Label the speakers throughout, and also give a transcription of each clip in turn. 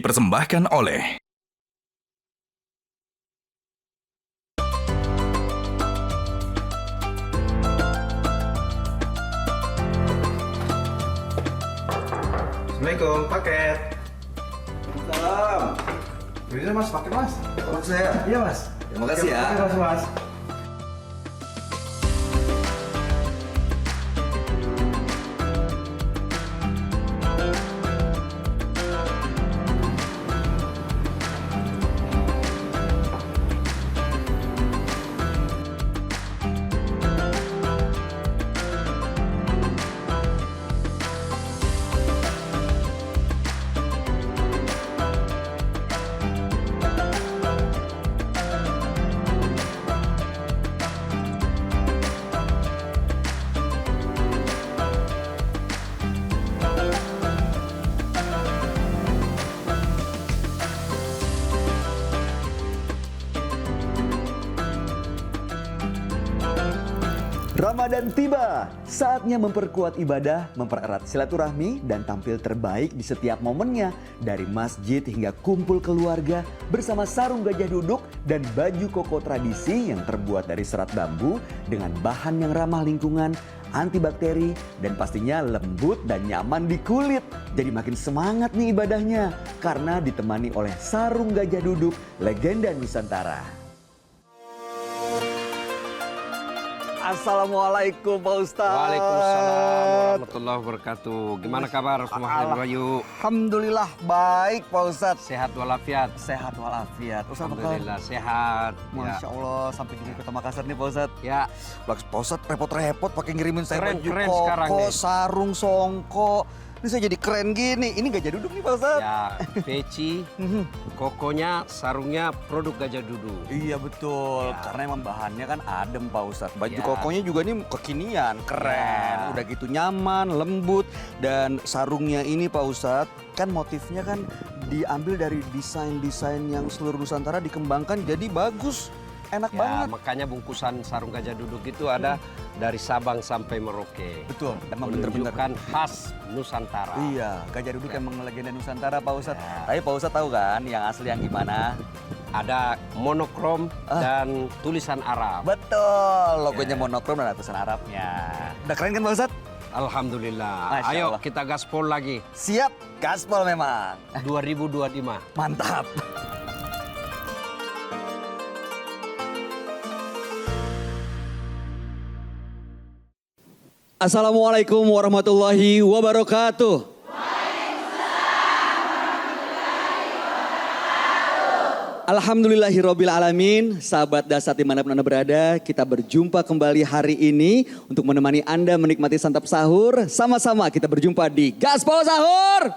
Speaker 1: dipersembahkan oleh
Speaker 2: Assalamualaikum, paket.
Speaker 3: Salam.
Speaker 2: Bisa mas, paket mas.
Speaker 3: Untuk saya.
Speaker 2: Iya mas.
Speaker 3: Terima kasih ya.
Speaker 2: Terima kasih mas.
Speaker 3: Ramadan tiba, saatnya memperkuat ibadah, mempererat silaturahmi, dan tampil terbaik di setiap momennya. Dari masjid hingga kumpul keluarga bersama sarung gajah duduk dan baju koko tradisi yang terbuat dari serat bambu dengan bahan yang ramah lingkungan, antibakteri, dan pastinya lembut dan nyaman di kulit. Jadi makin semangat nih ibadahnya karena ditemani oleh sarung gajah duduk legenda Nusantara. Assalamualaikum Pak Ustadz.
Speaker 4: Waalaikumsalam warahmatullahi wabarakatuh. Gimana kabar semua Bayu?
Speaker 3: Alhamdulillah baik Pak Ustadz.
Speaker 4: Sehat walafiat.
Speaker 3: Sehat walafiat. Ustadz apa kabar?
Speaker 4: Alhamdulillah sehat.
Speaker 3: Masya Allah sampai di Kota Makassar nih Pak Ustadz.
Speaker 4: Ya.
Speaker 3: Pak Ustadz repot-repot pakai ngirimin saya
Speaker 4: Keren,
Speaker 3: baju
Speaker 4: keren
Speaker 3: koko,
Speaker 4: sekarang nih.
Speaker 3: sarung, songko. Ini saya jadi keren gini. Ini gajah duduk nih Pak Ustadz.
Speaker 4: Ya, peci, kokonya, sarungnya produk gajah duduk.
Speaker 3: Iya betul,
Speaker 4: Ya.
Speaker 3: karena emang bahannya kan adem Pak Ustadz. Baju
Speaker 4: Ya.
Speaker 3: kokonya juga nih kekinian, keren.
Speaker 4: Ya.
Speaker 3: Udah gitu nyaman, lembut. Dan sarungnya ini Pak Ustadz, kan motifnya kan diambil dari desain-desain yang seluruh Nusantara dikembangkan jadi bagus. Enak
Speaker 4: Ya,
Speaker 3: banget.
Speaker 4: makanya bungkusan sarung gajah duduk itu ada dari Sabang sampai Merauke.
Speaker 3: Betul, emang bener-bener.
Speaker 4: Menunjukkan khas Nusantara.
Speaker 3: Iya, gajah duduk emang legenda Nusantara Pak Ustadz.
Speaker 4: Ya.
Speaker 3: Tapi Pak Ustadz tahu kan yang asli yang gimana?
Speaker 4: Ada monokrom dan tulisan Arab.
Speaker 3: Betul, logonya
Speaker 4: Ya.
Speaker 3: monokrom dan tulisan Arabnya. Udah keren kan Pak Ustadz?
Speaker 4: Alhamdulillah.
Speaker 3: Masya
Speaker 4: Ayo
Speaker 3: Allah.
Speaker 4: kita gaspol lagi.
Speaker 3: Siap, gaspol memang.
Speaker 4: 2025.
Speaker 3: Mantap. Assalamualaikum warahmatullahi wabarakatuh. Alhamdulillahirabbil alamin. Sahabat Dasar dimanapun Anda berada, kita berjumpa kembali hari ini untuk menemani Anda menikmati santap sahur. Sama-sama kita berjumpa di Gaspol Sahur.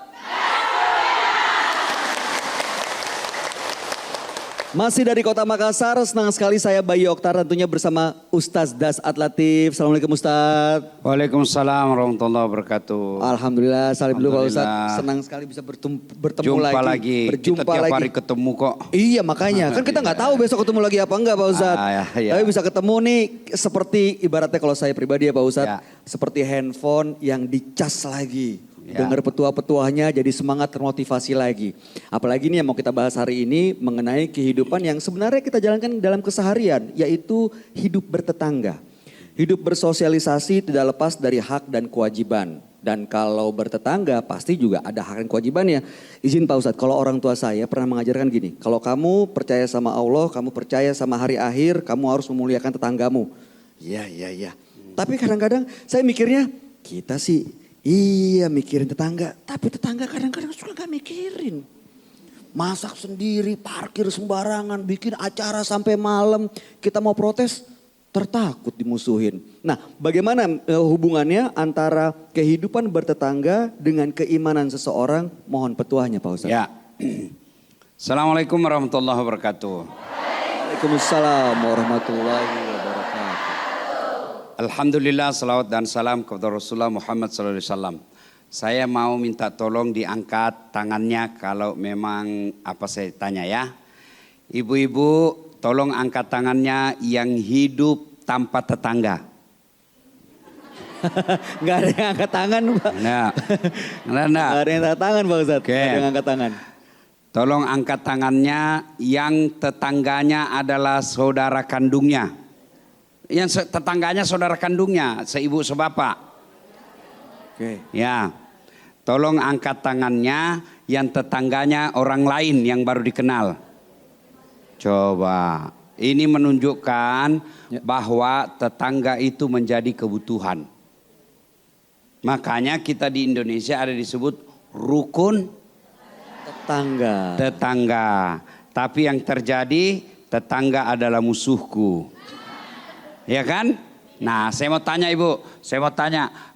Speaker 3: Masih dari Kota Makassar, senang sekali saya Bayu Oktar tentunya bersama Ustaz Dasat Latif. Assalamualaikum Ustaz.
Speaker 4: Waalaikumsalam warahmatullahi wabarakatuh.
Speaker 3: Alhamdulillah, salim dulu Pak Ustaz.
Speaker 4: Alhamdulillah.
Speaker 3: Senang sekali bisa bertemu
Speaker 4: Jumpa lagi.
Speaker 3: Berjumpa
Speaker 4: Kita tiap
Speaker 3: lagi.
Speaker 4: hari ketemu kok.
Speaker 3: Iya makanya, kan kita nggak tahu besok ketemu lagi apa enggak Pak Ustaz.
Speaker 4: Iya.
Speaker 3: Tapi bisa ketemu nih seperti ibaratnya kalau saya pribadi ya Pak Ustaz.
Speaker 4: Ya.
Speaker 3: Seperti handphone yang dicas lagi.
Speaker 4: Ya.
Speaker 3: Dengar petua-petuahnya jadi semangat termotivasi lagi. Apalagi nih yang mau kita bahas hari ini mengenai kehidupan yang sebenarnya kita jalankan dalam keseharian. Yaitu hidup bertetangga. Hidup bersosialisasi tidak lepas dari hak dan kewajiban. Dan kalau bertetangga pasti juga ada hak dan kewajibannya. Izin Pak Ustadz, kalau orang tua saya pernah mengajarkan gini. Kalau kamu percaya sama Allah, kamu percaya sama hari akhir, kamu harus memuliakan tetanggamu. Iya. Tapi kadang-kadang saya mikirnya, kita sih iya mikirin tetangga. Tapi tetangga kadang-kadang suka gak mikirin. Masak sendiri, parkir sembarangan, bikin acara sampai malam. Kita mau protes, tertakut dimusuhin. Nah, bagaimana hubungannya antara kehidupan bertetangga dengan keimanan seseorang? Mohon petuahnya Pak Ustadz.
Speaker 4: Ya. Assalamualaikum warahmatullahi wabarakatuh.
Speaker 3: Waalaikumsalam warahmatullahi wabarakatuh.
Speaker 4: Alhamdulillah, salawat dan salam kepada Rasulullah Muhammad SAW. Saya mau minta tolong diangkat tangannya kalau memang apa saya tanya ya. Ibu-ibu tolong angkat tangannya yang hidup tanpa tetangga.
Speaker 3: Gak ada yang angkat tangan Pak.
Speaker 4: Nah,
Speaker 3: Gak ada yang angkat tangan Pak Ustadz.
Speaker 4: Oke.
Speaker 3: Gak ada yang angkat tangan.
Speaker 4: Tolong angkat tangannya yang tetangganya adalah saudara kandungnya. Yang tetangganya saudara kandungnya, seibu sebapak.
Speaker 3: Oke.
Speaker 4: Ya. Tolong angkat tangannya yang tetangganya orang lain yang baru dikenal. Coba. Ini menunjukkan bahwa tetangga itu menjadi kebutuhan. Makanya kita di Indonesia ada disebut rukun tetangga. Tapi yang terjadi, tetangga adalah musuhku. Ya kan? Nah, saya mau tanya Ibu,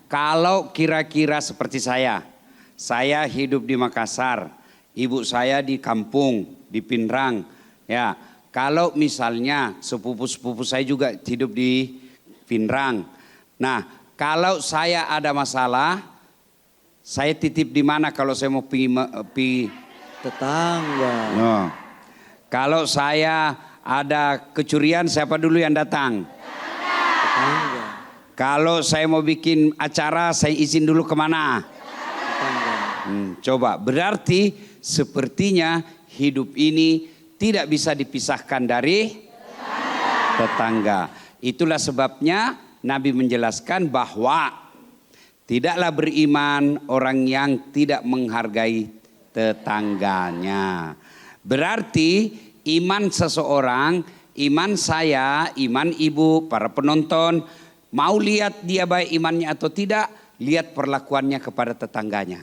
Speaker 4: kalau kira-kira seperti saya hidup di Makassar, ibu saya di kampung, di Pinrang. Ya, kalau misalnya sepupu-sepupu saya juga hidup di Pinrang. Nah, kalau saya ada masalah, saya titip di mana kalau saya mau pergi
Speaker 3: Tetangga.
Speaker 4: No. Kalau saya ada kecurian, siapa dulu yang datang?
Speaker 3: Tetangga.
Speaker 4: Kalau saya mau bikin acara, saya izin dulu kemana?
Speaker 3: Tetangga.
Speaker 4: Coba, berarti sepertinya hidup ini tidak bisa dipisahkan dari tetangga. Itulah sebabnya Nabi menjelaskan bahwa tidaklah beriman orang yang tidak menghargai tetangganya. Berarti iman seseorang, iman saya, iman ibu, para penonton, mau lihat dia baik imannya atau tidak, lihat perlakuannya kepada tetangganya.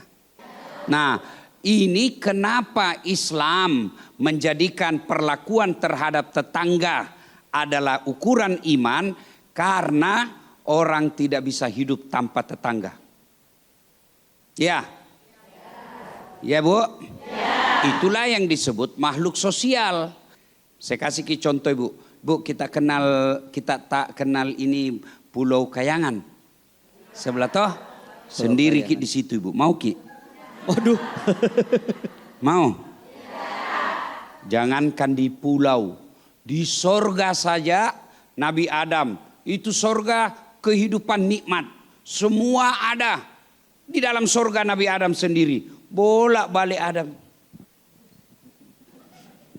Speaker 4: Nah, ini kenapa Islam menjadikan perlakuan terhadap tetangga adalah ukuran iman, karena orang tidak bisa hidup tanpa tetangga. Ya. Ya Bu? Ya. Itulah yang disebut makhluk sosial. Saya kasih contoh Ibu. Bu, kita tak kenal ini Pulau Kayangan. Sebelah toh? Sendiri Ki di situ Ibu. Mau Ki?
Speaker 3: Waduh.
Speaker 4: Mau? Jangankan di pulau, di sorga saja Nabi Adam. Itu sorga kehidupan nikmat. Semua ada. Di dalam sorga Nabi Adam sendiri. Bolak-balik Adam.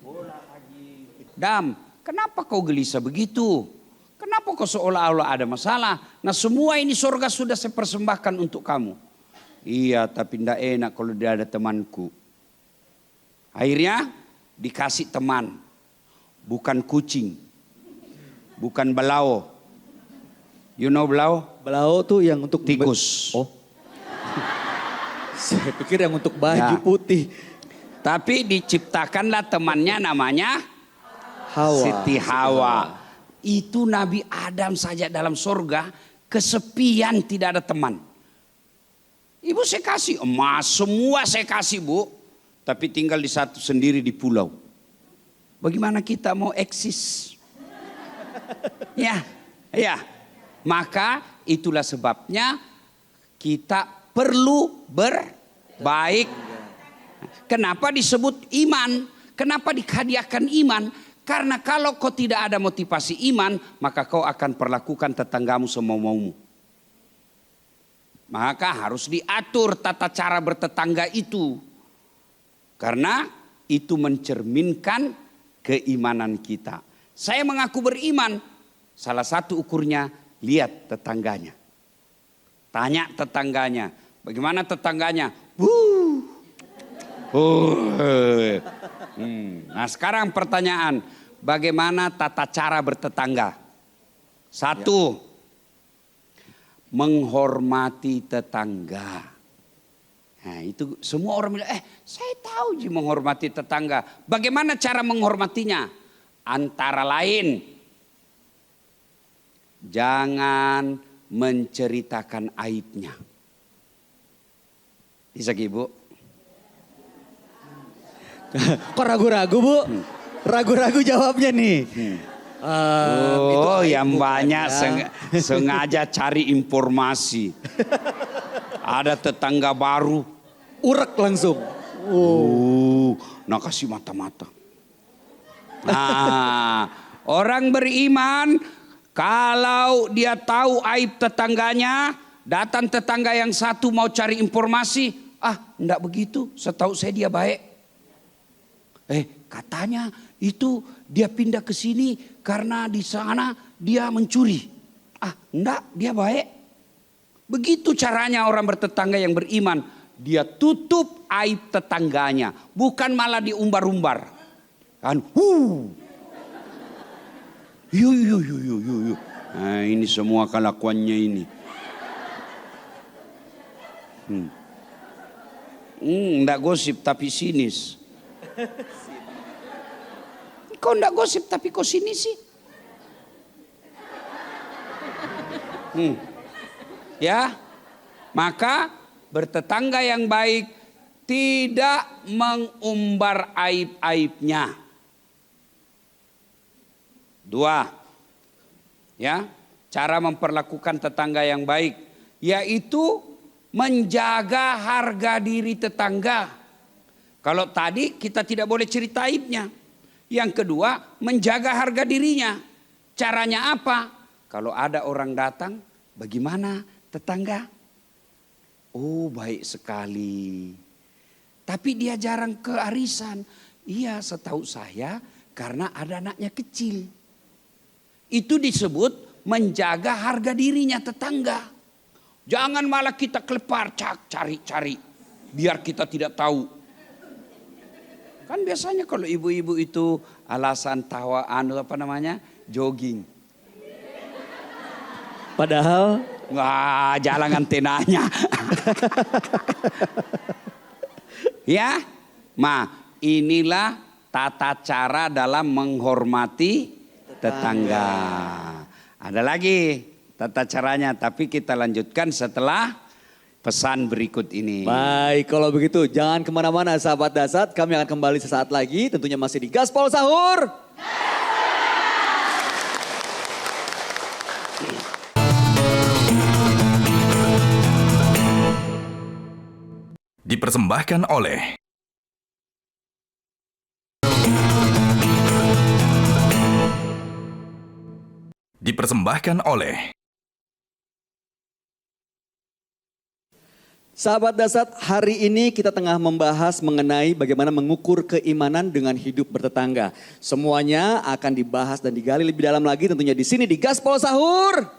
Speaker 4: Bolak lagi. Adam, kenapa kau gelisah begitu? Kenapa kau seolah-olah ada masalah? Nah, semua ini sorga sudah saya persembahkan untuk kamu. Iya, tapi tidak enak kalau dia ada temanku. Akhirnya dikasih teman. Bukan kucing. Bukan belau. You know belau?
Speaker 3: Belau tuh yang untuk
Speaker 4: tikus.
Speaker 3: Oh. Saya pikir yang untuk baju putih.
Speaker 4: Tapi diciptakanlah temannya namanya
Speaker 3: Hawa.
Speaker 4: Siti Hawa. Itu Nabi Adam saja dalam surga kesepian, tidak ada teman. Ibu saya kasih emas, semua saya kasih Bu. Tapi tinggal di satu sendiri di pulau. Bagaimana kita mau eksis? Ya. Maka itulah sebabnya kita perlu berbaik. Kenapa disebut iman? Kenapa dihadiahkan iman? Karena kalau kau tidak ada motivasi iman, maka kau akan perlakukan tetanggamu semau-maumu. Maka harus diatur tata cara bertetangga itu. Karena itu mencerminkan keimanan kita. Saya mengaku beriman, salah satu ukurnya lihat tetangganya. Tanya tetangganya, bagaimana tetangganya? Nah sekarang pertanyaan, bagaimana tata cara bertetangga? Satu, menghormati tetangga. Nah itu semua orang bilang, saya tahu menghormati tetangga. Bagaimana cara menghormatinya? Antara lain, jangan menceritakan aibnya. Bisa Ibu?
Speaker 3: Kok ragu-ragu Bu? Ragu-ragu jawabnya nih.
Speaker 4: Yang banyak sengaja cari informasi. Ada tetangga baru.
Speaker 3: Urek langsung.
Speaker 4: Nah kasih mata-mata. Nah orang beriman kalau dia tahu aib tetangganya, datang tetangga yang satu mau cari informasi, enggak begitu, setahu saya dia baik. Katanya itu dia pindah ke sini karena di sana dia mencuri. Enggak, dia baik. Begitu caranya orang bertetangga yang beriman. Dia tutup aib tetangganya, bukan malah diumbar-umbar. Kan, Yuk. Nah, ini semua kelakuannya ini. Nggak gosip tapi sinis. Kau nggak gosip tapi kau sinis sih. Ya, maka bertetangga yang baik tidak mengumbar aib-aibnya. 2, ya, cara memperlakukan tetangga yang baik, yaitu menjaga harga diri tetangga. Kalau tadi kita tidak boleh cerita aibnya. Yang kedua, menjaga harga dirinya. Caranya apa? Kalau ada orang datang, bagaimana tetangga? Oh, baik sekali. Tapi dia jarang ke arisan. Iya, setahu saya karena ada anaknya kecil. Itu disebut menjaga harga dirinya tetangga. Jangan malah kita kelepar, cari-cari. Biar kita tidak tahu. Kan biasanya kalau ibu-ibu itu alasan jogging.
Speaker 3: Padahal
Speaker 4: jalan antenanya. Ya, inilah tata cara dalam menghormati tetangga. Ada lagi tata caranya, tapi kita lanjutkan setelah pesan berikut ini.
Speaker 3: baik, kalau begitu jangan kemana-mana sahabat Dasat. Kami akan kembali sesaat lagi, tentunya masih di Gaspol Sahur.
Speaker 1: Dipersembahkan oleh
Speaker 3: Sahabat Dasat, hari ini kita tengah membahas mengenai bagaimana mengukur keimanan dengan hidup bertetangga. Semuanya akan dibahas dan digali lebih dalam lagi tentunya di sini di Gaspol Sahur.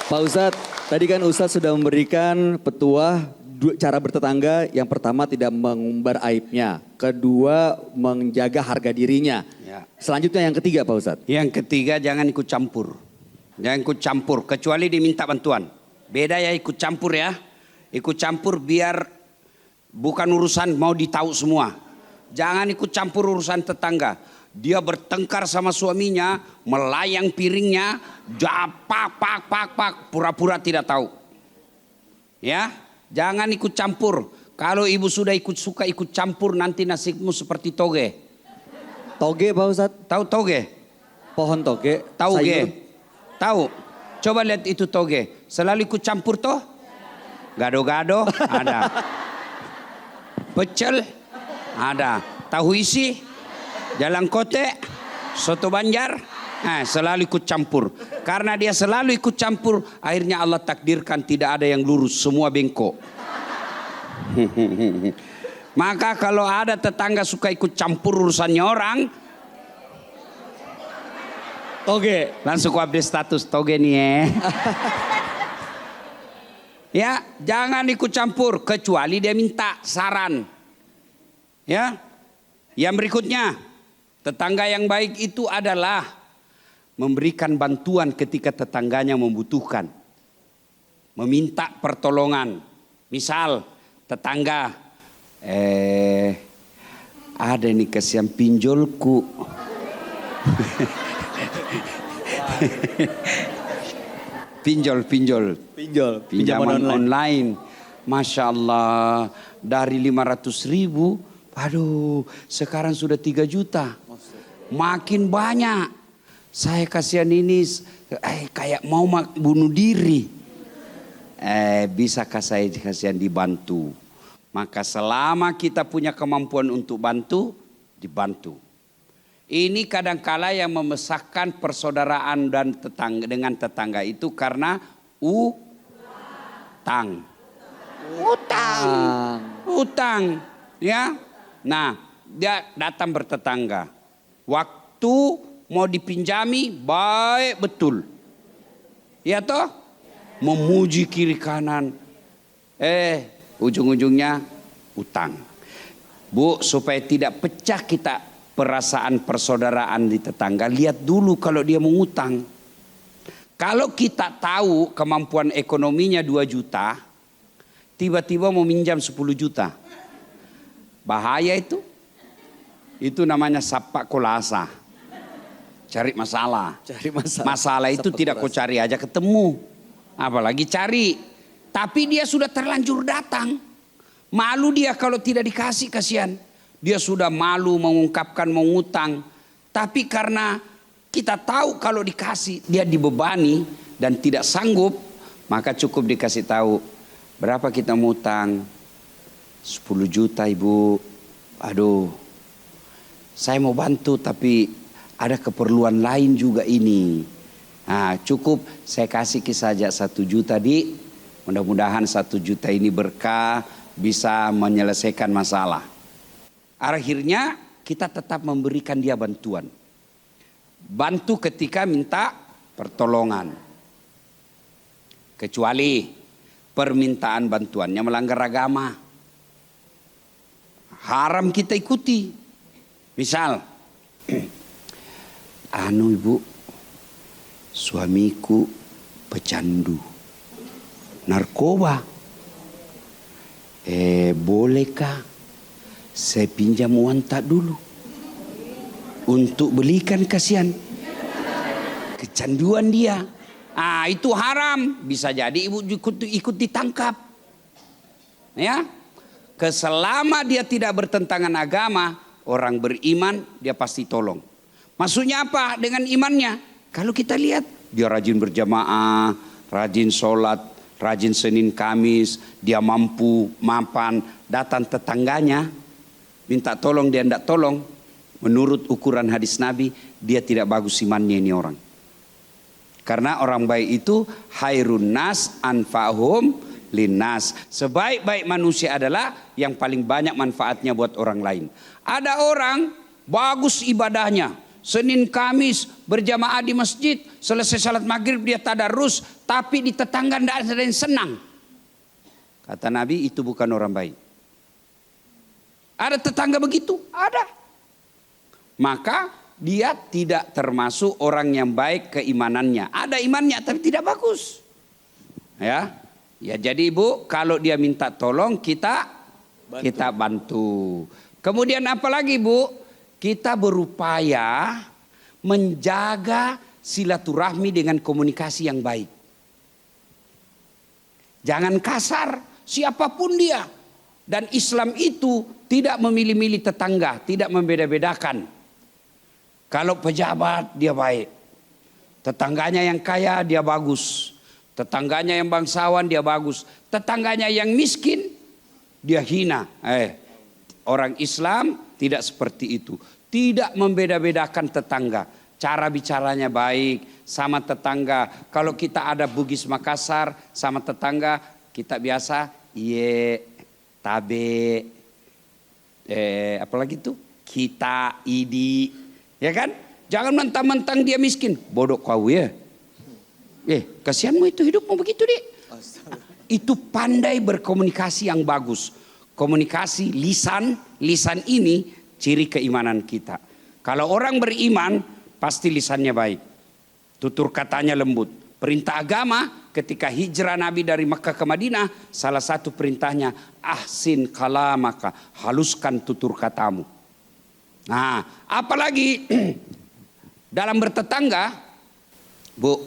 Speaker 3: Pak Ustadz, tadi kan Ustadz sudah memberikan petuah cara bertetangga. Yang pertama tidak mengumbar aibnya, kedua menjaga harga dirinya.
Speaker 4: Ya.
Speaker 3: Selanjutnya yang ketiga Pak Ustadz.
Speaker 4: Yang ketiga, jangan ikut campur. Jangan ikut campur kecuali diminta bantuan. Beda ya ikut campur ya. Ikut campur biar bukan urusan mau ditahu semua. Jangan ikut campur urusan tetangga. Dia bertengkar sama suaminya, melayang piringnya, pak, pura-pura tidak tahu. Ya, jangan ikut campur. Kalau ibu sudah suka ikut campur, nanti nasibmu seperti toge.
Speaker 3: Toge Pak Ustadz?
Speaker 4: Tahu toge?
Speaker 3: Pohon toge?
Speaker 4: Tahu
Speaker 3: sayur.
Speaker 4: ge? Tahu? Coba lihat itu toge. Selalu ikut campur toh? Gado-gado ada. Pecel ada. Tahu isi? Jalan kote? Soto Banjar? Selalu ikut campur. Karena dia selalu ikut campur, akhirnya Allah takdirkan tidak ada yang lurus, semua bengkok. Maka kalau ada tetangga suka ikut campur urusannya orang,
Speaker 3: Toge.
Speaker 4: langsung ku update status toge nih ya. Ya, jangan ikut campur kecuali dia minta saran. Ya. Yang berikutnya, tetangga yang baik itu adalah memberikan bantuan ketika tetangganya membutuhkan. Meminta pertolongan. Misal tetangga, ada nih kasihan pinjolku. Pinjol. Pinjaman online. Masya Allah, dari 500.000, aduh sekarang sudah 3 juta. Makin banyak. Saya kasihan ini kayak mau bunuh diri. Bisakah saya kasihan dibantu? Maka selama kita punya kemampuan untuk bantu, dibantu. Ini kadangkala yang memesahkan persaudaraan dan dengan tetangga itu karena utang. Ya. Nah, dia datang bertetangga. Waktu mau dipinjami baik betul. Ya toh? Memuji kiri kanan. Ujung-ujungnya utang. Bu, supaya tidak pecah kita perasaan persaudaraan di tetangga, lihat dulu kalau dia mengutang. Kalau kita tahu kemampuan ekonominya 2 juta, tiba-tiba mau minjam 10 juta. Bahaya itu. Itu namanya sapak kolasa. Cari masalah. Masalah itu tidak kau cari aja ketemu. Apalagi cari. Tapi dia sudah terlanjur datang. Malu dia kalau tidak dikasih, kasihan. Dia sudah malu mengungkapkan mengutang. Tapi karena kita tahu kalau dikasih dia dibebani dan tidak sanggup, maka cukup dikasih tahu. Berapa kita ngutang? 10 juta ibu. Aduh, saya mau bantu tapi ada keperluan lain juga ini. Nah, cukup saya kasih saja 1 juta di. Mudah-mudahan 1 juta ini berkah, bisa menyelesaikan masalah. Akhirnya kita tetap memberikan dia bantuan. Bantu ketika minta pertolongan. Kecuali permintaan bantuannya melanggar agama. Haram kita ikuti. Misal, ibu, suamiku pecandu narkoba. Bolehkah saya pinjam uang tak dulu untuk belikan, kasihan kecanduan dia. Itu haram. Bisa jadi ibu ikut ditangkap. Ya, selama dia tidak bertentangan agama, orang beriman dia pasti tolong. Maksudnya apa dengan imannya? Kalau kita lihat dia rajin berjamaah, rajin sholat, rajin Senin Kamis, dia mampu mapan, datang tetangganya minta tolong, dia tidak tolong. Menurut ukuran hadis Nabi, dia tidak bagus imannya ini orang. Karena orang baik itu hairun nas anfa'hum linnas. Sebaik-baik manusia adalah yang paling banyak manfaatnya buat orang lain. Ada orang bagus ibadahnya, Senin Kamis berjamaah di masjid, selesai salat maghrib dia tadarus, tapi di tetangga tidak ada yang senang. Kata Nabi, itu bukan orang baik. Ada tetangga begitu? Ada. Maka dia tidak termasuk orang yang baik keimanannya. Ada imannya tapi tidak bagus. Ya jadi ibu, kalau dia minta tolong kita bantu. Kemudian apa lagi bu? Kita berupaya menjaga silaturahmi dengan komunikasi yang baik. Jangan kasar, siapapun dia. Dan Islam itu tidak memilih-milih tetangga, tidak membeda-bedakan. Kalau pejabat dia baik, tetangganya yang kaya dia bagus, tetangganya yang bangsawan dia bagus, tetangganya yang miskin dia hina. Orang Islam tidak seperti itu, tidak membeda-bedakan tetangga. Cara bicaranya baik sama tetangga. Kalau kita ada Bugis Makassar sama tetangga, kita biasa iye, tabe, apalagi tuh kita, idi. Ya kan? Jangan mentang-mentang dia miskin. Bodoh kau ya. Kasihanmu itu hidupmu begitu deh. Itu pandai berkomunikasi yang bagus. Komunikasi lisan ini ciri keimanan kita. Kalau orang beriman pasti lisannya baik. Tutur katanya lembut. Perintah agama ketika hijrah Nabi dari Makkah ke Madinah, salah satu perintahnya ahsin kalamaka, haluskan tutur katamu. Nah, apalagi dalam bertetangga, Bu,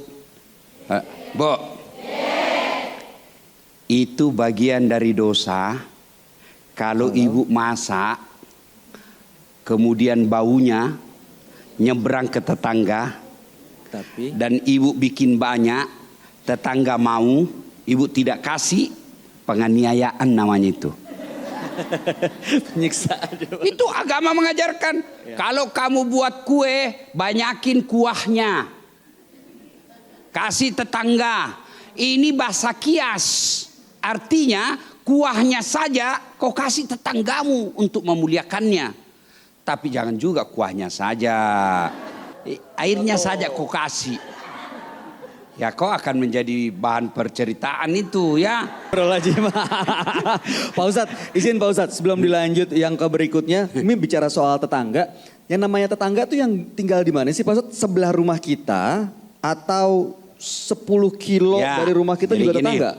Speaker 4: itu bagian dari dosa. Kalau ibu masak, kemudian baunya nyebrang ke tetangga, dan ibu bikin banyak, tetangga mau, ibu tidak kasih, penganiayaan namanya itu.
Speaker 3: Penyiksaan.
Speaker 4: Itu agama mengajarkan. Kalau kamu buat kue, banyakin kuahnya. Kasih tetangga. Ini bahasa kias. Artinya kuahnya saja kau kasih tetanggamu untuk memuliakannya. Tapi jangan juga kuahnya saja, airnya saja kau kasih. Ya kau akan menjadi bahan perceritaan itu ya.
Speaker 3: Astagfirullahaladzim. Pak Ustadz, izin Pak Ustadz sebelum dilanjut yang ke berikutnya. Ini bicara soal tetangga. Yang namanya tetangga tuh yang tinggal di mana sih Pak Ustadz? Sebelah rumah kita atau 10 kilo
Speaker 4: Ya,
Speaker 3: dari rumah kita
Speaker 4: jadi
Speaker 3: juga
Speaker 4: gini,
Speaker 3: tetangga?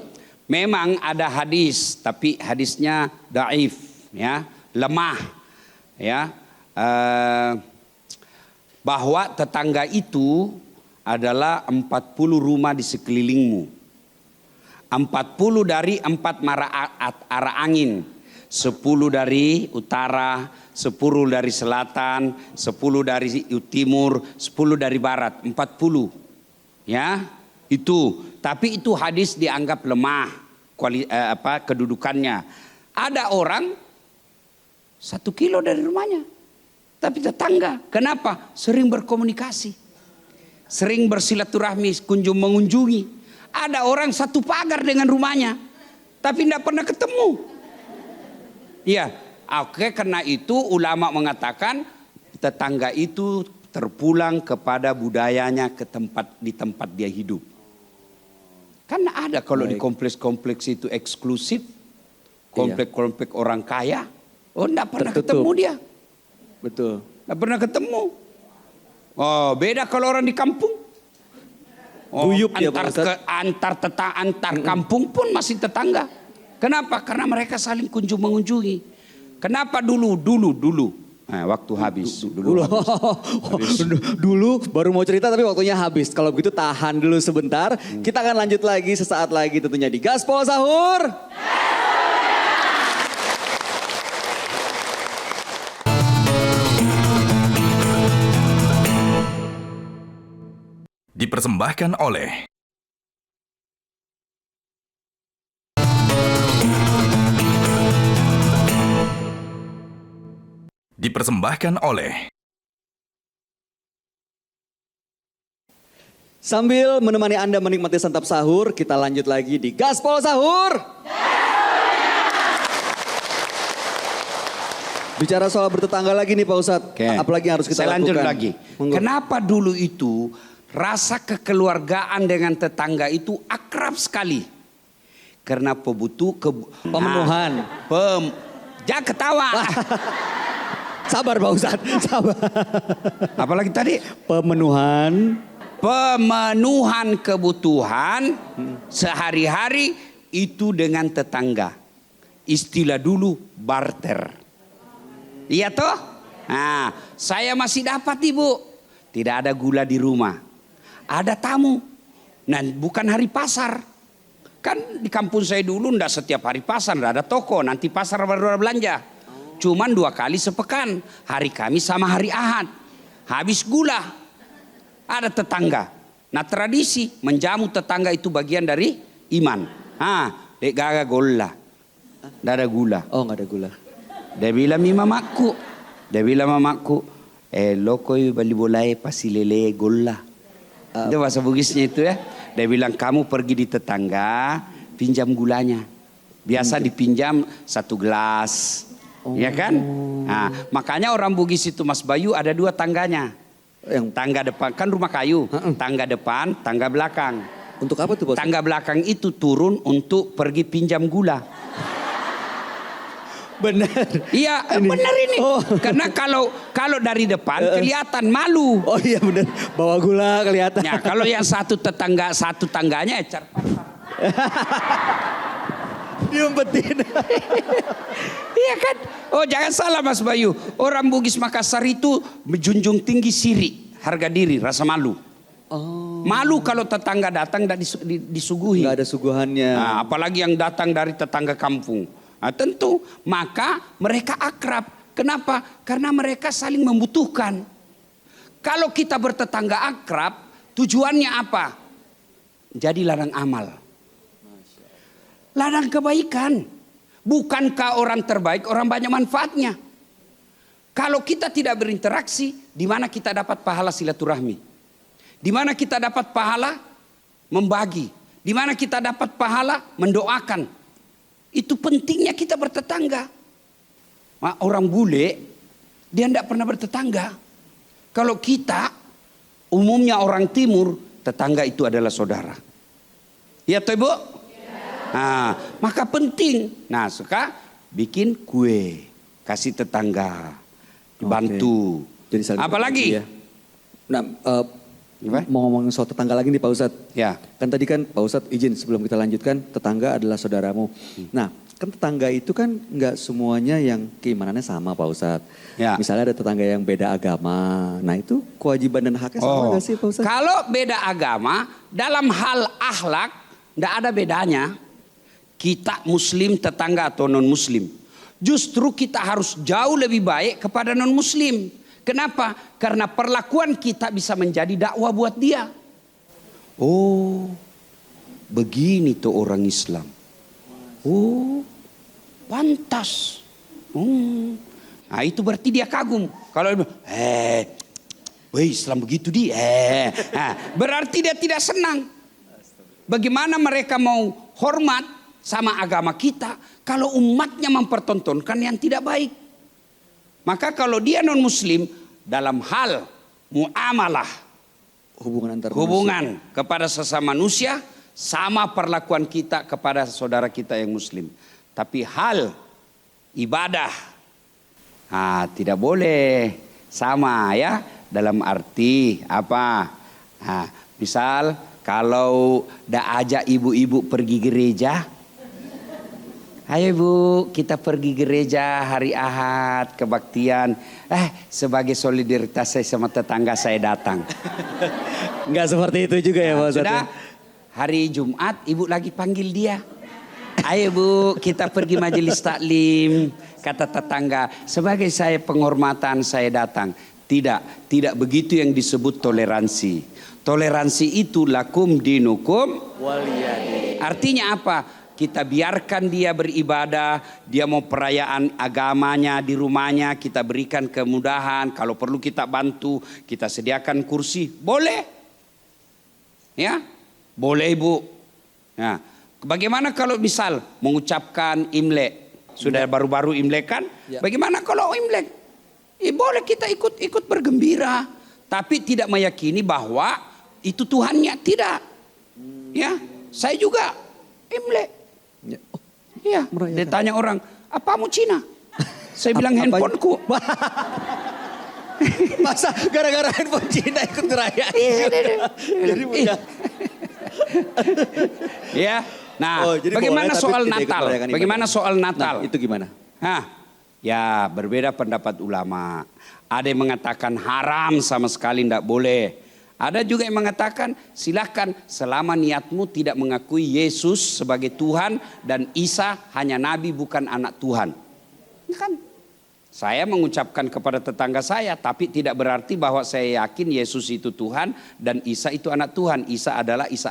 Speaker 4: memang ada hadis tapi hadisnya dhaif ya, lemah ya. Bahwa tetangga itu adalah 40 rumah di sekelilingmu. 40 dari 4 arah angin. 10 dari utara, 10 dari selatan, 10 dari timur, 10 dari barat, 40. Ya, itu. Tapi itu hadis dianggap lemah kedudukannya. Ada orang 1 kilo dari rumahnya, tapi tetangga. Kenapa? Sering berkomunikasi. Sering bersilaturahmi, kunjung mengunjungi. Ada orang 1 pagar dengan rumahnya, tapi tidak pernah ketemu. Iya, oke, karena itu ulama mengatakan tetangga itu terpulang kepada budayanya di tempat dia hidup. Karena ada kalau di kompleks-kompleks itu eksklusif, kompleks-kompleks orang kaya, tidak pernah ketemu dia.
Speaker 3: Betul.
Speaker 4: Tidak pernah ketemu. Oh, beda kalau orang di kampung.
Speaker 3: Guyup ya Pak Ustadz.
Speaker 4: Antar kampung pun masih tetangga. Kenapa? Karena mereka saling kunjung mengunjungi. Kenapa dulu? Nah, waktu habis.
Speaker 3: Dulu baru mau cerita tapi waktunya habis. Kalau begitu tahan dulu sebentar. Kita akan lanjut lagi sesaat lagi tentunya di Gaspol Sahur.
Speaker 1: Dipersembahkan oleh
Speaker 3: Sambil menemani Anda menikmati santap sahur, kita lanjut lagi di Gaspol Sahur. Bicara soal bertetangga lagi nih Pak Ustadz.
Speaker 4: Oke.
Speaker 3: Apalagi yang harus kita
Speaker 4: Saya
Speaker 3: lakukan?
Speaker 4: lanjut lagi.
Speaker 3: Monggo.
Speaker 4: Kenapa dulu itu rasa kekeluargaan dengan tetangga itu akrab sekali? Karena
Speaker 3: pemenuhan.
Speaker 4: Jangan ketawa.
Speaker 3: Sabar Pak Ustadz, sabar.
Speaker 4: Apalagi tadi?
Speaker 3: Pemenuhan
Speaker 4: Kebutuhan sehari-hari itu dengan tetangga. Istilah dulu barter. Iya toh? Nah, saya masih dapat Ibu. Tidak ada gula di rumah. Ada tamu. Nah, bukan hari pasar. Kan di kampung saya dulu enggak setiap hari pasar, enggak ada toko. Nanti pasar baru ada belanja. Cuman 2 kali sepekan. Hari Kamis sama hari Ahad. Habis gula. Ada tetangga. Nah, tradisi menjamu tetangga itu bagian dari iman. Dek gaga golla. Enggak ada gula.
Speaker 3: Oh nggak ada gula.
Speaker 4: Dia bilang mamaku. Loko bali bolai pasilele golla. Itu bahasa Bugisnya itu ya. Dia bilang kamu pergi di tetangga, pinjam gulanya. Biasa dipinjam 1 gelas. Ya kan? Nah, makanya orang Bugis itu Mas Bayu ada 2 tangganya.
Speaker 3: Yang
Speaker 4: Tangga depan, kan rumah kayu. Tangga depan, tangga belakang.
Speaker 3: untuk apa tuh Pak Ustadz?
Speaker 4: Tangga belakang itu turun untuk pergi pinjam gula.
Speaker 3: Benar.
Speaker 4: Iya, benar ini.
Speaker 3: Oh.
Speaker 4: Karena kalau dari depan kelihatan malu.
Speaker 3: Oh iya benar. Bawa gula kelihatan.
Speaker 4: Ya, kalau yang satu tangganya ecar pasar.
Speaker 3: Diumpetin.
Speaker 4: Iya kan? Oh, jangan salah Mas Bayu. Orang Bugis Makassar itu menjunjung tinggi siri, harga diri, rasa malu.
Speaker 3: Oh.
Speaker 4: Malu kalau tetangga datang dan disuguhi.
Speaker 3: Nggak ada suguhannya.
Speaker 4: Nah, apalagi yang datang dari tetangga kampung. Nah, tentu maka mereka akrab. Kenapa? Karena mereka saling membutuhkan. Kalau kita bertetangga akrab, tujuannya apa? Jadi ladang amal. Ladang kebaikan. Bukankah orang terbaik, orang banyak manfaatnya? Kalau kita tidak berinteraksi, di mana kita dapat pahala silaturahmi? Di mana kita dapat pahala membagi? Di mana kita dapat pahala mendoakan? Itu pentingnya kita bertetangga. Orang bule, dia tidak pernah bertetangga. Kalau kita, umumnya orang timur, tetangga itu adalah saudara. Ya toh Ibu? Nah, maka penting. Nah, suka bikin kue, kasih tetangga, bantu.
Speaker 3: Jadi saling
Speaker 4: apalagi?
Speaker 3: berbagi ya. Nah, mau ngomongin soal tetangga lagi nih Pak Ustadz.
Speaker 4: Ya.
Speaker 3: Kan tadi kan Pak Ustadz izin sebelum kita lanjutkan, tetangga adalah saudaramu. Nah, kan tetangga itu kan nggak semuanya yang keimanannya sama Pak Ustadz.
Speaker 4: Ya.
Speaker 3: Misalnya ada tetangga yang beda agama. Nah itu kewajiban dan haknya sama nggak sih Pak Ustadz?
Speaker 4: Kalau beda agama, dalam hal akhlak, tidak ada bedanya. Kita muslim, tetangga atau non muslim. Justru kita harus jauh lebih baik kepada non muslim. Kenapa? Karena perlakuan kita bisa menjadi dakwah buat dia. Oh, begini tuh orang Islam. Oh, pantas. Nah itu berarti dia kagum. Kalau woi Islam begitu dia. Nah, berarti dia tidak senang. Bagaimana mereka mau hormat sama agama kita kalau umatnya mempertontonkan yang tidak baik. Maka kalau dia non muslim dalam hal muamalah, hubungan kepada sesama manusia sama perlakuan kita kepada saudara kita yang muslim. Tapi hal ibadah tidak boleh sama ya, dalam arti apa? Nah, misal kalau dah ajak ibu-ibu pergi gereja, ayo Bu, kita pergi gereja hari Ahad, kebaktian. Sebagai solidaritas saya sama tetangga saya datang.
Speaker 3: Enggak seperti itu juga ya Pak Ustadz.
Speaker 4: Sudah, hari Jumat Ibu lagi panggil dia. Ayo Bu, kita pergi majelis taklim. Kata tetangga, sebagai saya penghormatan saya datang. Tidak begitu yang disebut toleransi. Toleransi itu lakum dinukum waliyadin. Artinya apa? Kita biarkan dia beribadah, dia mau perayaan agamanya di rumahnya, kita berikan kemudahan, kalau perlu kita bantu, kita sediakan kursi, boleh. Ya, boleh Ibu. Nah, bagaimana kalau misal mengucapkan Imlek, sudah baru-baru Imlek kan?
Speaker 3: Ya.
Speaker 4: Bagaimana kalau Imlek? Boleh kita ikut bergembira, tapi tidak meyakini bahwa itu Tuhannya, tidak. Ya, saya juga Imlek. Iya, dia tanya orang, apamu Cina? Saya bilang handphoneku.
Speaker 3: Masa gara-gara handphone Cina ikut ngerayain?
Speaker 4: Ya, nah,
Speaker 3: jadi
Speaker 4: bagaimana
Speaker 3: boleh,
Speaker 4: soal
Speaker 3: tapi tidak ikut
Speaker 4: Natal?
Speaker 3: merayakan
Speaker 4: Bagaimana
Speaker 3: ibadah.
Speaker 4: soal Natal?
Speaker 3: Nah, itu gimana?
Speaker 4: Ya berbeda pendapat ulama. Ada yang mengatakan haram sama sekali, tidak boleh. Ada juga yang mengatakan silahkan selama niatmu tidak mengakui Yesus sebagai Tuhan dan Isa hanya Nabi bukan anak Tuhan. Ini kan saya mengucapkan kepada tetangga saya, tapi tidak berarti bahwa saya yakin Yesus itu Tuhan dan Isa itu anak Tuhan. Isa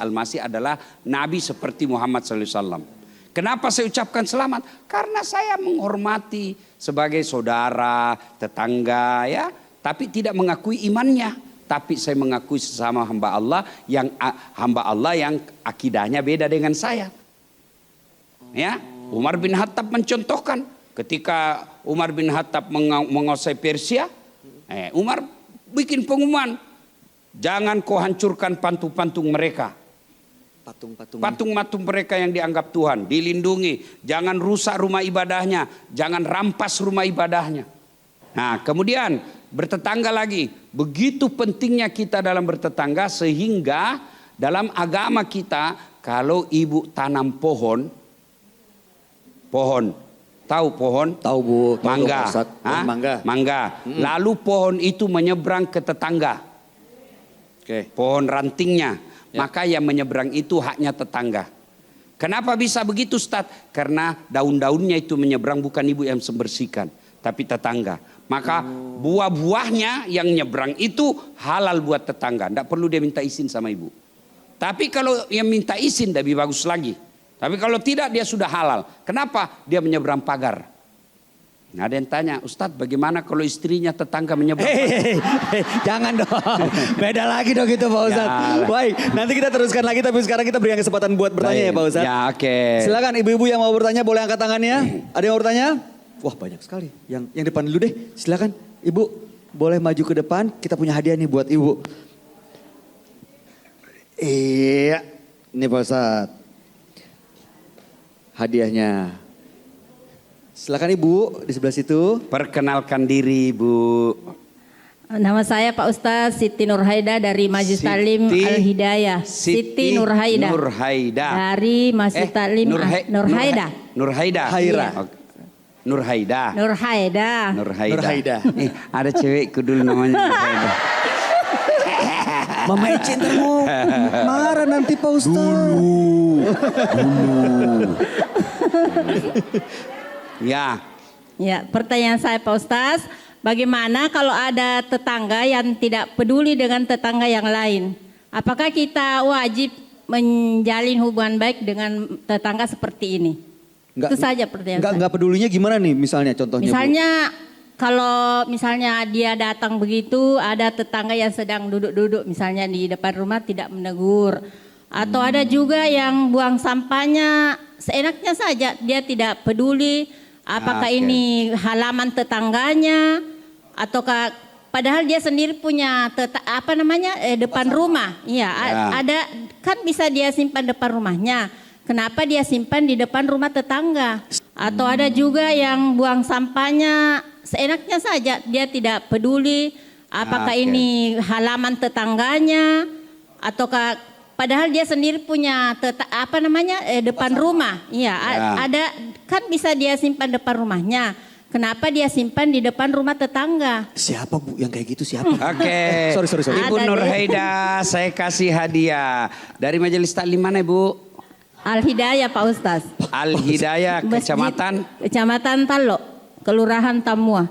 Speaker 4: Al-Masih adalah Nabi seperti Muhammad SAW. Kenapa saya ucapkan selamat? Karena saya menghormati sebagai saudara, tetangga ya, tapi tidak mengakui imannya. Tapi saya mengakui sesama hamba Allah yang akidahnya beda dengan saya. Ya, Umar bin Khattab mencontohkan ketika Umar bin Khattab menguasai Persia, Umar bikin pengumuman, jangan kau hancurkan patung-patung mereka. Patung-patung mereka yang dianggap Tuhan, dilindungi. Jangan rusak rumah ibadahnya, jangan rampas rumah ibadahnya. Nah, kemudian bertetangga lagi. Begitu pentingnya kita dalam bertetangga sehingga dalam agama kita kalau ibu tanam pohon, tahu pohon?
Speaker 3: Tahu Bu,
Speaker 4: mangga. Mangga. Lalu pohon itu menyeberang ke tetangga. Pohon rantingnya. Maka yang menyeberang itu haknya tetangga. Kenapa bisa begitu Ustaz? Karena daun-daunnya itu menyeberang, bukan ibu yang membersihkan, tapi tetangga. Maka buah-buahnya yang nyebrang itu halal buat tetangga. Tidak perlu dia minta izin sama ibu. Tapi kalau yang minta izin lebih bagus lagi. Tapi kalau tidak dia sudah halal. Kenapa? Dia menyeberang pagar. Ada yang tanya, Ustadz bagaimana kalau istrinya tetangga menyebut?
Speaker 3: Jangan dong. Beda lagi dong itu Pak Ustadz.
Speaker 4: Ya.
Speaker 3: Baik, nanti kita teruskan lagi tapi sekarang kita berikan kesempatan buat bertanya ya Pak Ustadz.
Speaker 4: Ya oke.
Speaker 3: Silakan ibu-ibu yang mau bertanya boleh angkat tangannya. Ada yang mau bertanya? Wah banyak sekali. Yang depan dulu deh. Silakan ibu boleh maju ke depan. Kita punya hadiah nih buat ibu. Iya. Ini Pak Ustadz. Hadiahnya. Silakan ibu di sebelah situ.
Speaker 4: Perkenalkan diri Bu.
Speaker 1: Nama saya Pak Ustadz Siti Nurhaida dari Majelis Taklim Al-Hidayah. Siti Nurhaida.
Speaker 4: Nurhaida.
Speaker 1: Dari Majelis Taklim Nurhaida.
Speaker 4: Nurhaida.
Speaker 3: Haira.
Speaker 4: Nurhaida.
Speaker 1: Nurhaida.
Speaker 4: Nurhaida. Ada cewekku dulu namanya Nurhaida.
Speaker 3: Mama Ece ntar mau marah nanti Pak Ustadz.
Speaker 4: Ya.
Speaker 1: Ya, pertanyaan saya Pak Ustadz, bagaimana kalau ada tetangga yang tidak peduli dengan tetangga yang lain? Apakah kita wajib menjalin hubungan baik dengan tetangga seperti ini? Itu saja pertanyaan saya.
Speaker 3: Enggak pedulinya gimana nih misalnya contohnya
Speaker 1: Misalnya kalau misalnya dia datang begitu, ada tetangga yang sedang duduk-duduk misalnya di depan rumah tidak menegur. Atau ada juga yang buang sampahnya seenaknya saja, dia tidak peduli apakah ini halaman tetangganya ataukah padahal dia sendiri punya depan rumah. Iya, ada kan bisa dia simpan depan rumahnya. Kenapa dia simpan di depan rumah tetangga? Atau ada juga yang buang sampahnya seenaknya saja, dia tidak peduli apakah ini halaman tetangganya ataukah padahal dia sendiri punya depan rumah. Iya, ada kan bisa dia simpan depan rumahnya. Kenapa dia simpan di depan rumah tetangga?
Speaker 3: Siapa Bu yang kayak gitu siapa?
Speaker 4: Oke.
Speaker 3: Sorry.
Speaker 4: Ibu Nurhaida, saya kasih hadiah. Dari Majelis Taklim mana Ibu?
Speaker 1: Al-Hidayah Pak Ustadz.
Speaker 4: Al-Hidayah, kecamatan?
Speaker 1: Kecamatan Talo, Kelurahan Tamua.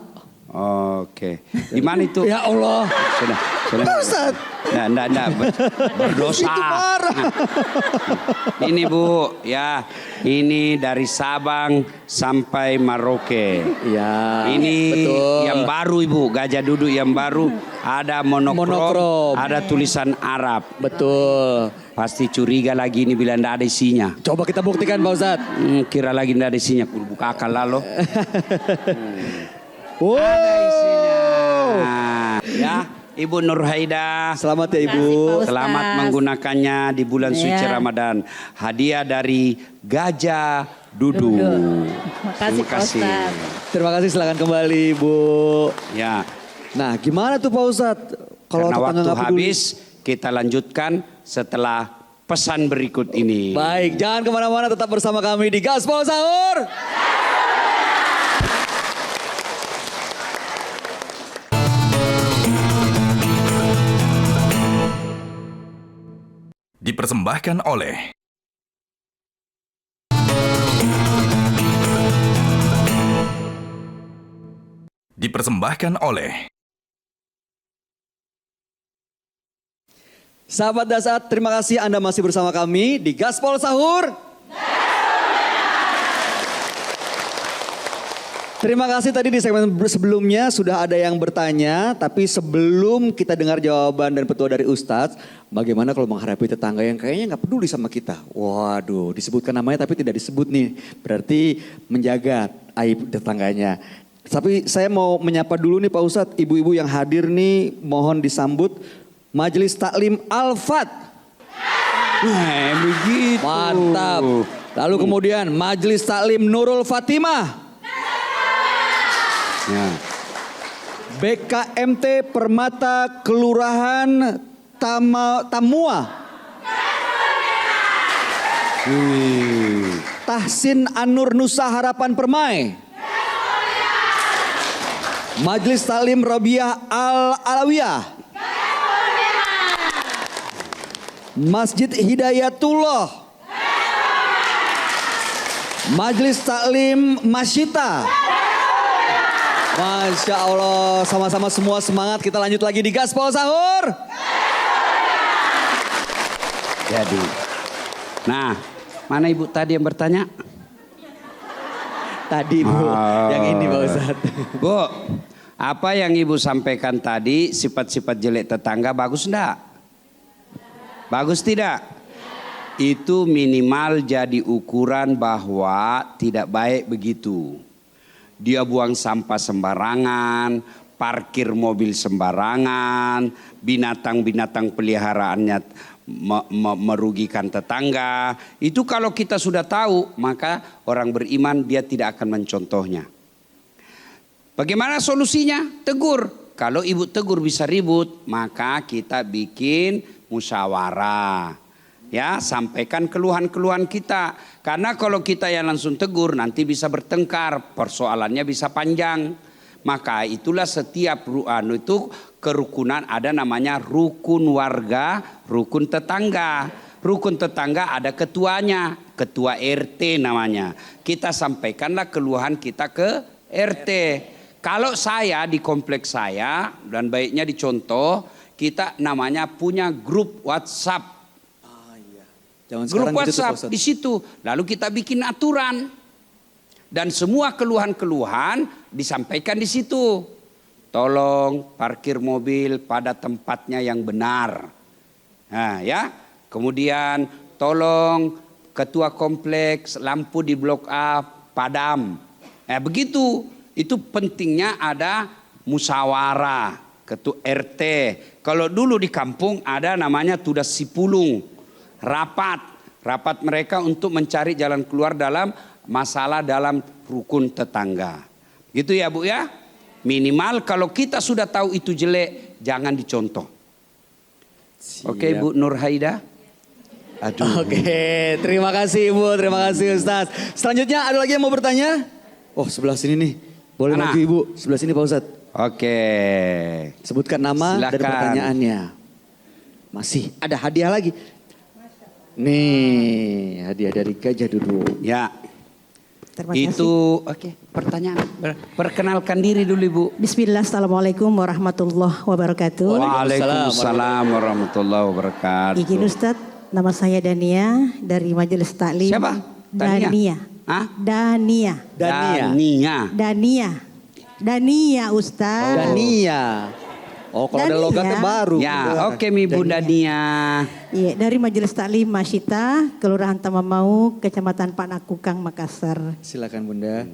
Speaker 4: Oke. Di mana itu?
Speaker 3: Ya Allah.
Speaker 4: Sudah.
Speaker 3: Pak Ustadz.
Speaker 4: Nggak, berdosa.
Speaker 3: Itu parah.
Speaker 4: Ini Bu, ya. Ini dari Sabang sampai Merauke.
Speaker 3: Ya.
Speaker 4: Ini
Speaker 3: betul.
Speaker 4: yang baru Ibu, gajah duduk yang baru. Ada monokrom. Ada tulisan Arab.
Speaker 3: Betul.
Speaker 4: Pasti curiga lagi ini bila nggak ada isinya.
Speaker 3: Coba kita buktikan Pak Ustadz.
Speaker 4: Kira lagi nggak ada isinya. Buka akal lalu.
Speaker 3: Wow.
Speaker 4: Ada isinya. Ya, Ibu Nurhaida.
Speaker 3: Selamat ya Ibu.
Speaker 1: Pak
Speaker 4: Selamat
Speaker 1: Ustaz.
Speaker 4: menggunakannya di bulan suci
Speaker 1: Ya.
Speaker 4: Ramadan. Hadiah dari Gajah Duduk.
Speaker 1: Makasih Pak Ustadz.
Speaker 3: Terima kasih, silakan kembali Bu.
Speaker 4: Ya,
Speaker 3: Nah gimana tuh Pak Ustadz? Kalau
Speaker 4: karena
Speaker 3: tetangga
Speaker 4: waktu
Speaker 3: nggak peduli?
Speaker 4: habis, kita lanjutkan setelah pesan berikut ini.
Speaker 3: Baik, jangan kemana-mana, tetap bersama kami di Gaspol Sahur.
Speaker 5: Dipersembahkan oleh
Speaker 3: Sahabat Dasat, terima kasih Anda masih bersama kami di Gaspol Sahur. Terima kasih tadi di segmen sebelumnya sudah ada yang bertanya, tapi sebelum kita dengar jawaban dan petua dari Ustadz, bagaimana kalau menghadapi tetangga yang kayaknya nggak peduli sama kita? Waduh, disebutkan namanya tapi tidak disebut nih, berarti menjaga aib tetangganya. Tapi saya mau menyapa dulu nih Pak Ustadz, ibu-ibu yang hadir nih mohon disambut Majelis Taklim Al-Fat.
Speaker 4: Begitu.
Speaker 3: Mantap. Lalu kemudian Majelis Taklim Nurul Fatimah.
Speaker 4: Ya.
Speaker 3: BKMT Permata Kelurahan Tamua. Tahsin Anur Nusa Harapan Permai. Majelis Taklim Rabiah Al-Alawiyah. Masjid Hidayatullah. Majelis Taklim Masyita. Masya Allah, sama-sama semua semangat, kita lanjut lagi di Gaspol Sahur.
Speaker 4: Jadi, nah, mana ibu tadi yang bertanya?
Speaker 3: Tadi Bu, yang ini Pak Ustadz.
Speaker 4: Bu, apa yang Ibu sampaikan tadi, sifat-sifat jelek tetangga bagus enggak? Bagus tidak? Itu minimal jadi ukuran bahwa tidak baik begitu. Dia buang sampah sembarangan, parkir mobil sembarangan, binatang-binatang peliharaannya merugikan tetangga. Itu kalau kita sudah tahu, maka orang beriman dia tidak akan mencontohnya. Bagaimana solusinya? Tegur. Kalau ibu tegur bisa ribut, maka kita bikin musyawarah. Ya, sampaikan keluhan-keluhan kita. Karena kalau kita yang langsung tegur nanti bisa bertengkar, persoalannya bisa panjang. Maka itulah setiap itu kerukunan ada namanya rukun warga, rukun tetangga. Rukun tetangga ada ketuanya, ketua RT namanya. Kita sampaikanlah keluhan kita ke RT. Kalau saya di kompleks saya dan baiknya dicontoh, kita namanya punya grup WhatsApp. Grup WhatsApp di situ. Lalu kita bikin aturan. Dan semua keluhan-keluhan disampaikan di situ. Tolong parkir mobil pada tempatnya yang benar. Nah, ya. Kemudian tolong ketua kompleks lampu di blok A padam. Begitu. Itu pentingnya ada musyawarah ketua RT. Kalau dulu di kampung ada namanya tudas sipulung. Rapat mereka untuk mencari jalan keluar dalam masalah dalam rukun tetangga. Gitu ya Bu ya. Minimal kalau kita sudah tahu itu jelek, jangan dicontoh. Oke Bu Nur Haida. Aduh.
Speaker 3: Oke, terima kasih Ibu, terima kasih Ustaz. Selanjutnya ada lagi yang mau bertanya? Oh sebelah sini nih. Boleh maju Ibu, sebelah sini Pak Ustadz.
Speaker 4: Oke.
Speaker 3: Sebutkan nama dan pertanyaannya. Masih ada hadiah lagi. Nih, hadiah dari Gajah Duduk.
Speaker 4: Ya.
Speaker 5: Terima kasih.
Speaker 4: Itu oke, pertanyaan. Perkenalkan diri dulu Ibu.
Speaker 5: Bismillah, assalamualaikum warahmatullahi wabarakatuh.
Speaker 4: Waalaikumsalam warahmatullahi wabarakatuh.
Speaker 5: Izin Ustadz, nama saya Dania dari Majelis Taklim.
Speaker 4: Siapa?
Speaker 5: Dania.
Speaker 4: Hah?
Speaker 5: Dania. Dania Ustadz.
Speaker 3: Dania. Oh kalau ada logatnya baru.
Speaker 4: Ya oke Mi Bu Dania.
Speaker 5: Iya, dari Majelis Taklim Masyita, Kelurahan Tamamau, Kecamatan Panakukang, Makassar.
Speaker 3: Silakan Bunda.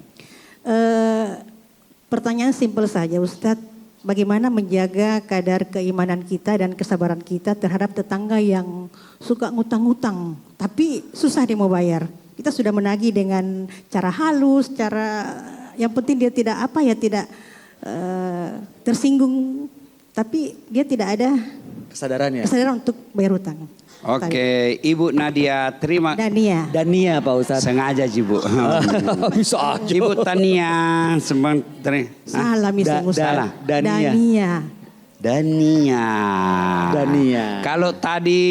Speaker 5: Pertanyaan simpel saja Ustadz. Bagaimana menjaga kadar keimanan kita dan kesabaran kita terhadap tetangga yang suka ngutang-ngutang. Tapi susah dia mau bayar. Kita sudah menagih dengan cara halus, cara yang penting dia tidak tersinggung. Tapi dia tidak ada kesadaran untuk bayar hutang.
Speaker 4: Oke, Ibu Nadia terima.
Speaker 5: Dania
Speaker 3: Pak Ustadz.
Speaker 4: Sengaja sih Bu.
Speaker 3: Bisa aja.
Speaker 4: Ibu Tania
Speaker 5: Salah
Speaker 4: Salah.
Speaker 5: Dania.
Speaker 4: Kalau tadi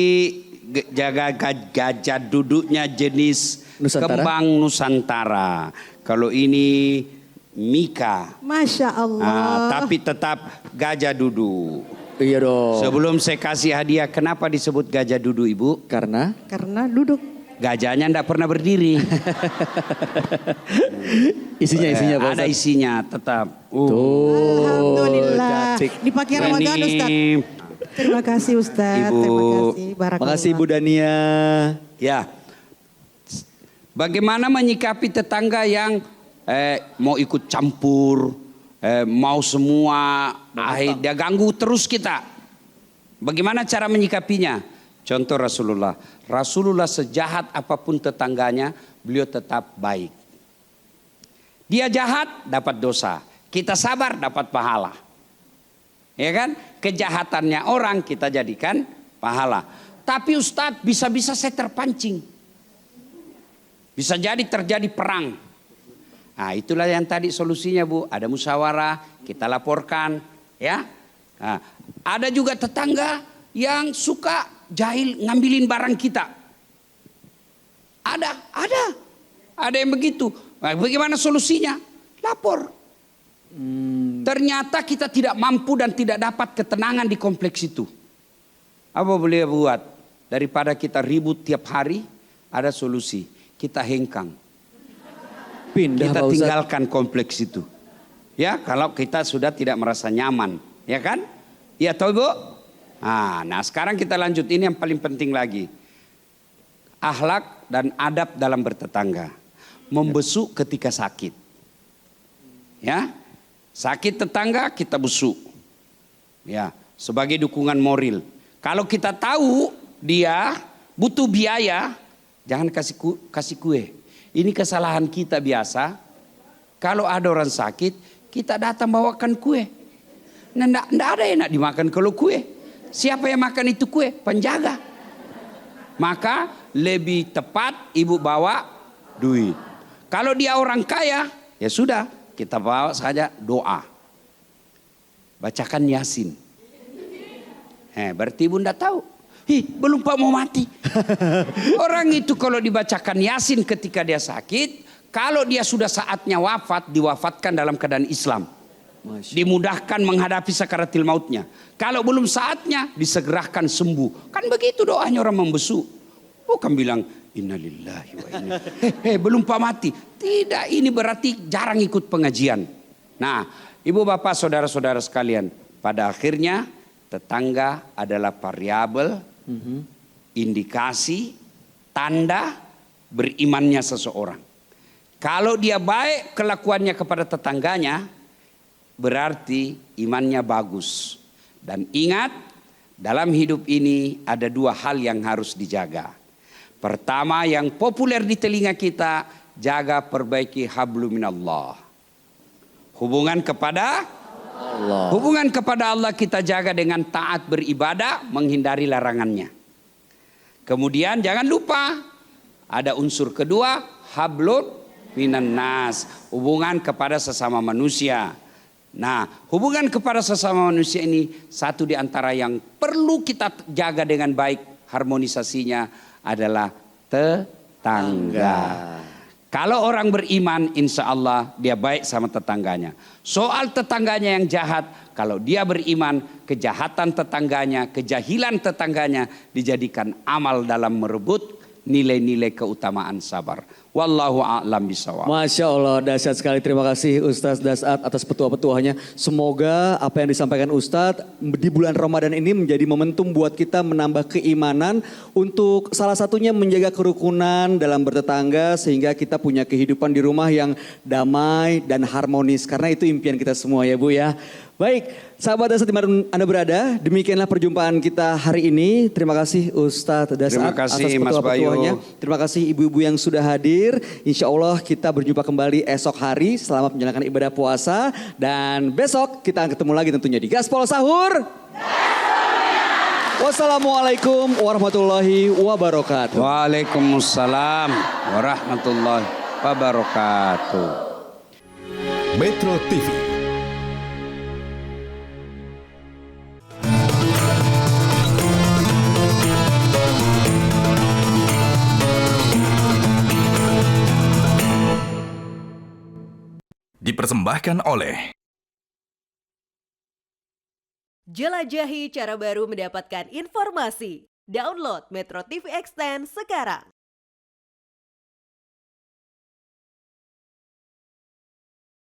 Speaker 4: jaga gajah duduknya jenis
Speaker 3: Nusantara?
Speaker 4: kembang Nusantara. Kalau ini Mika.
Speaker 5: Masya Allah.
Speaker 4: Tapi tetap gajah duduk.
Speaker 3: Iya dong.
Speaker 4: Sebelum saya kasih hadiah, kenapa disebut gajah duduk Ibu?
Speaker 3: Karena
Speaker 5: duduk.
Speaker 4: Gajahnya enggak pernah berdiri.
Speaker 3: isinya Pak
Speaker 4: ada
Speaker 3: Ustadz.
Speaker 4: isinya tetap.
Speaker 5: Alhamdulillah.
Speaker 3: cantik.
Speaker 5: Dipakai Ramadan Ustadz. Terima kasih Ustadz.
Speaker 4: Ibu.
Speaker 5: Terima kasih. Barakallah.
Speaker 3: Makasih Ibu Dania.
Speaker 4: Ya. Bagaimana menyikapi tetangga yang mau ikut campur, mau semua, dia ganggu terus kita. Bagaimana cara menyikapinya? Contoh Rasulullah. Rasulullah sejahat apapun tetangganya, beliau tetap baik. Dia jahat, dapat dosa. Kita sabar, dapat pahala. Ya kan? Kejahatannya orang kita jadikan pahala. Tapi Ustadz, bisa-bisa saya terpancing. Bisa jadi terjadi perang. Nah itulah yang tadi solusinya Bu. Ada musyawarah, kita laporkan. Ya. Nah, ada juga tetangga yang suka jahil ngambilin barang kita. Ada yang begitu. Nah, bagaimana solusinya? Lapor. Ternyata kita tidak mampu dan tidak dapat ketenangan di kompleks itu. Apa boleh buat? Daripada kita ribut tiap hari, ada solusi. Kita hengkang.
Speaker 3: Pindah,
Speaker 4: kita
Speaker 3: Pak Ustadz.
Speaker 4: tinggalkan kompleks itu. Ya, kalau kita sudah tidak merasa nyaman, ya kan? Iya toh Bu? Nah, sekarang kita lanjut, ini yang paling penting lagi. Akhlak dan adab dalam bertetangga. Membesuk ketika sakit. Ya, sakit tetangga kita besuk. Ya, sebagai dukungan moral. Kalau kita tahu dia butuh biaya, jangan kasih kue. Ini kesalahan kita biasa. Kalau ada orang sakit, kita datang bawakan kue. Nah, enggak ada yang nak dimakan kalau kue. Siapa yang makan itu kue? Penjaga. Maka lebih tepat ibu bawa duit. Kalau dia orang kaya, ya sudah, kita bawa saja doa. Bacakan Yasin. Berarti ibu enggak tahu. Belum Pak mau mati. Orang itu kalau dibacakan Yasin ketika dia sakit, kalau dia sudah saatnya wafat, diwafatkan dalam keadaan Islam. Dimudahkan menghadapi sakaratil mautnya. Kalau belum saatnya, disegerakan sembuh. Kan begitu doanya orang membesuk. Bukan bilang, innalillahi wa inna. Belum Pak mati. Tidak, ini berarti jarang ikut pengajian. Nah, ibu bapak saudara-saudara sekalian, pada akhirnya tetangga adalah variabel, indikasi, tanda berimannya seseorang. Kalau dia baik kelakuannya kepada tetangganya, berarti imannya bagus. Dan ingat, dalam hidup ini ada dua hal yang harus dijaga. Pertama, yang populer di telinga kita, jaga perbaiki hablum minallah. Hubungan kepada Allah. Hubungan kepada Allah kita jaga dengan taat beribadah, menghindari larangannya. Kemudian jangan lupa ada unsur kedua, hablum minan nas, hubungan kepada sesama manusia. Nah, hubungan kepada sesama manusia ini satu di antara yang perlu kita jaga dengan baik harmonisasinya adalah tetangga. Kalau orang beriman, insya Allah dia baik sama tetangganya. Soal tetangganya yang jahat, kalau dia beriman, kejahatan tetangganya, kejahilan tetangganya dijadikan amal dalam merebut nilai-nilai keutamaan sabar. Wallahu a'lam bishawab.
Speaker 3: Masya Allah, dahsyat sekali. Terima kasih Ustadz Dasat atas petua-petuanya. Semoga apa yang disampaikan Ustadz di bulan Ramadan ini menjadi momentum buat kita menambah keimanan untuk salah satunya menjaga kerukunan dalam bertetangga sehingga kita punya kehidupan di rumah yang damai dan harmonis. Karena itu impian kita semua ya Bu ya. Baik, sahabat Dasat dimanapun Anda berada, demikianlah perjumpaan kita hari ini. Terima kasih Ustadz Dasat atas petua-petuanya. Terima kasih ibu-ibu yang sudah hadir. Insya Allah kita berjumpa kembali esok hari. Selamat menjalankan ibadah puasa. Dan besok kita akan ketemu lagi tentunya di Gaspol Sahur. Wassalamualaikum warahmatullahi wabarakatuh.
Speaker 4: Waalaikumsalam warahmatullahi wabarakatuh.
Speaker 6: Metro TV. Dipersembahkan oleh
Speaker 7: Jelajahi cara baru mendapatkan informasi. Download Metro TV Extend sekarang.